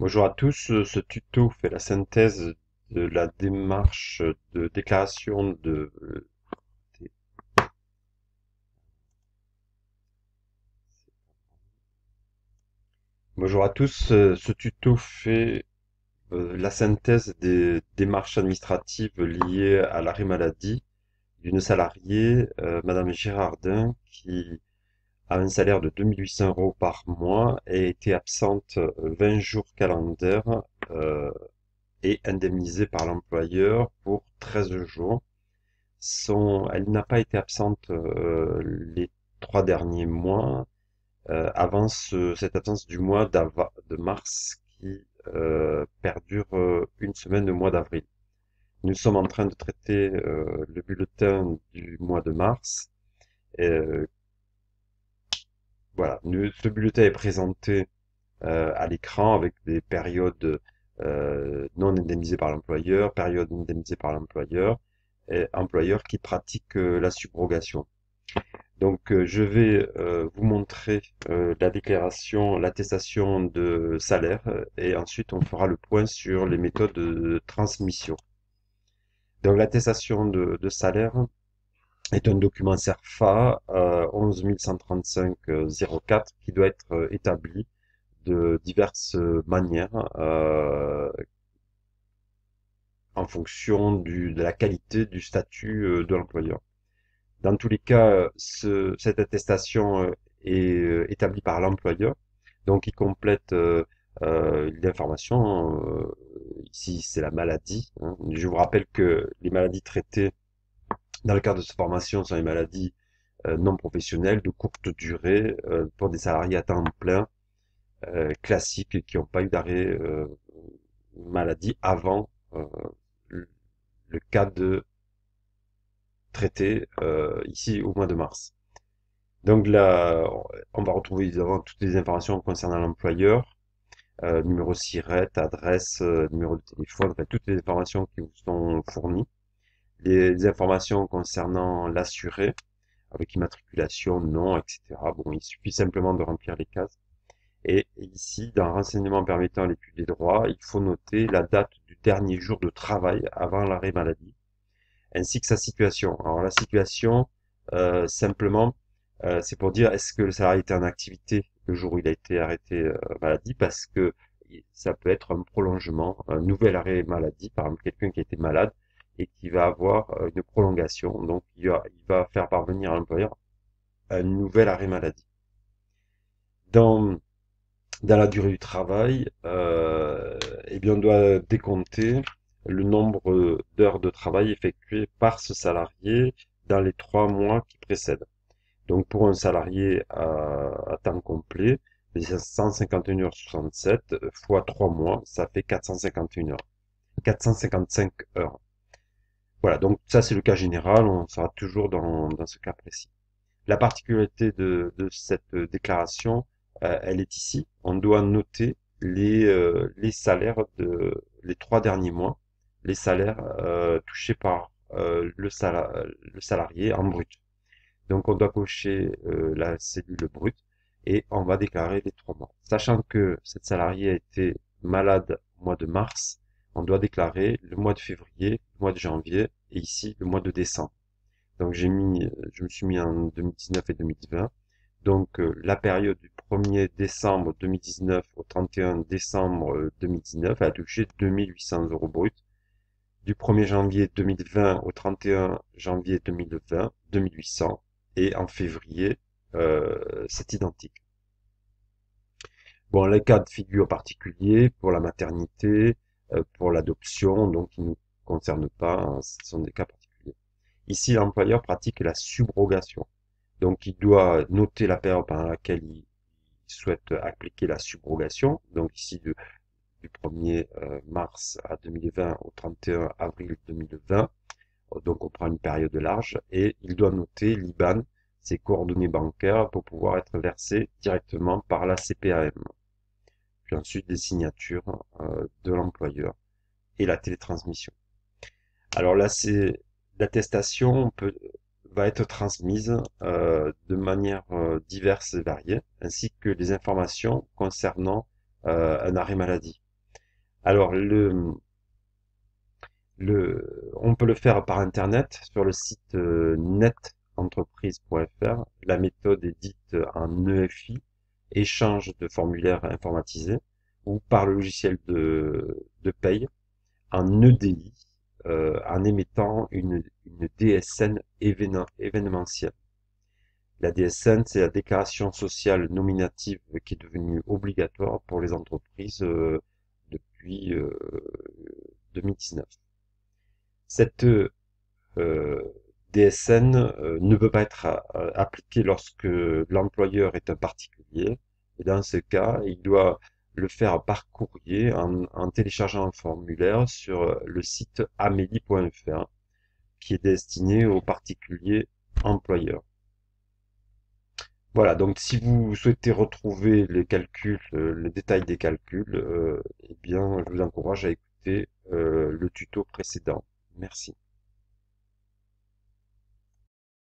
Bonjour à tous, ce tuto fait la synthèse de la démarche de déclaration Bonjour à tous, ce tuto fait la synthèse des démarches administratives liées à l'arrêt maladie d'une salariée, Madame Girardin, qui a un salaire de 2800 euros par mois et a été absente 20 jours calendaires et indemnisée par l'employeur pour 13 jours. Elle n'a pas été absente les 3 derniers mois avant cette absence du mois de mars qui perdure une semaine, le mois d'avril. Nous sommes en train de traiter le bulletin du mois de mars. Euh, voilà, ce bulletin est présenté à l'écran avec des périodes non indemnisées par l'employeur, périodes indemnisées par l'employeur, et employeur qui pratique la subrogation. Donc, je vais vous montrer la déclaration, l'attestation de salaire et ensuite on fera le point sur les méthodes de transmission. Donc, l'attestation de salaire est un document CERFA 11135-04 qui doit être établi de diverses manières en fonction de la qualité du statut de l'employeur. Dans tous les cas, cette attestation est établie par l'employeur, donc il complète l'information. Ici, c'est la maladie, hein. Je vous rappelle que les maladies traitées dans le cadre de cette formation sont les maladies non professionnelles de courte durée pour des salariés à temps plein classiques qui n'ont pas eu d'arrêt maladie avant le le cas de traité ici au mois de mars. Donc là, on va retrouver évidemment toutes les informations concernant l'employeur, numéro SIRET, adresse, numéro de téléphone, enfin toutes les informations qui vous sont fournies. Les informations concernant l'assuré, avec immatriculation, nom, etc. Bon, il suffit simplement de remplir les cases. Et ici, dans renseignements permettant l'étude des droits, il faut noter la date du dernier jour de travail avant l'arrêt maladie, ainsi que sa situation. Alors la situation, simplement, c'est pour dire est-ce que le salarié était en activité le jour où il a été arrêté maladie, parce que ça peut être un prolongement, un nouvel arrêt maladie, par exemple quelqu'un qui a été malade et qui va avoir une prolongation, donc il va faire parvenir à l'employeur un nouvel arrêt maladie. Dans, dans la durée du travail, eh bien, on doit décompter le nombre d'heures de travail effectuées par ce salarié dans les 3 mois qui précèdent. Donc pour un salarié à temps complet, les 151h67 fois 3 mois, ça fait 451 heures. 455 heures. Voilà, donc ça c'est le cas général, on sera toujours dans ce cas précis. La particularité de cette déclaration, elle est ici. On doit noter les salaires les 3 derniers mois, les salaires touchés par le salarié en brut. Donc on doit cocher la cellule brute et on va déclarer les 3 mois. Sachant que cette salariée a été malade au mois de mars, on doit déclarer le mois de février, le mois de janvier et ici le mois de décembre. Donc je me suis mis en 2019 et 2020. Donc la période du 1er décembre 2019 au 31 décembre 2019 a touché 2800 euros bruts. Du 1er janvier 2020 au 31 janvier 2020, 2800. Et en février, c'est identique. Bon, les cas de figure particuliers pour la maternité, pour l'adoption, donc ils ne nous concernent pas, hein, ce sont des cas particuliers. Ici, l'employeur pratique la subrogation. Donc, il doit noter la période pendant laquelle il souhaite appliquer la subrogation. Donc, ici, du 1er mars à 2020 au 31 avril 2020. Donc, on prend une période large et il doit noter l'IBAN, ses coordonnées bancaires pour pouvoir être versé directement par la CPAM. Puis ensuite, des signatures de l'employeur et la télétransmission. Alors là, c'est l'attestation va être transmise de manière diverse et variée, ainsi que les informations concernant un arrêt maladie. Alors, on peut le faire par Internet sur le site netentreprise.fr. La méthode est dite en EFI, échange de formulaires informatisés, ou par le logiciel de paye, en EDI, en émettant une DSN événementielle. La DSN, c'est la déclaration sociale nominative qui est devenue obligatoire pour les entreprises depuis 2019. Cette DSN ne peut pas être appliquée lorsque l'employeur est un particulier. Et dans ce cas, il doit le faire par courrier en téléchargeant un formulaire sur le site amélie.fr qui est destiné aux particuliers employeurs. Voilà, donc si vous souhaitez retrouver les calculs, les détails des calculs, eh bien, je vous encourage à écouter le tuto précédent. Merci.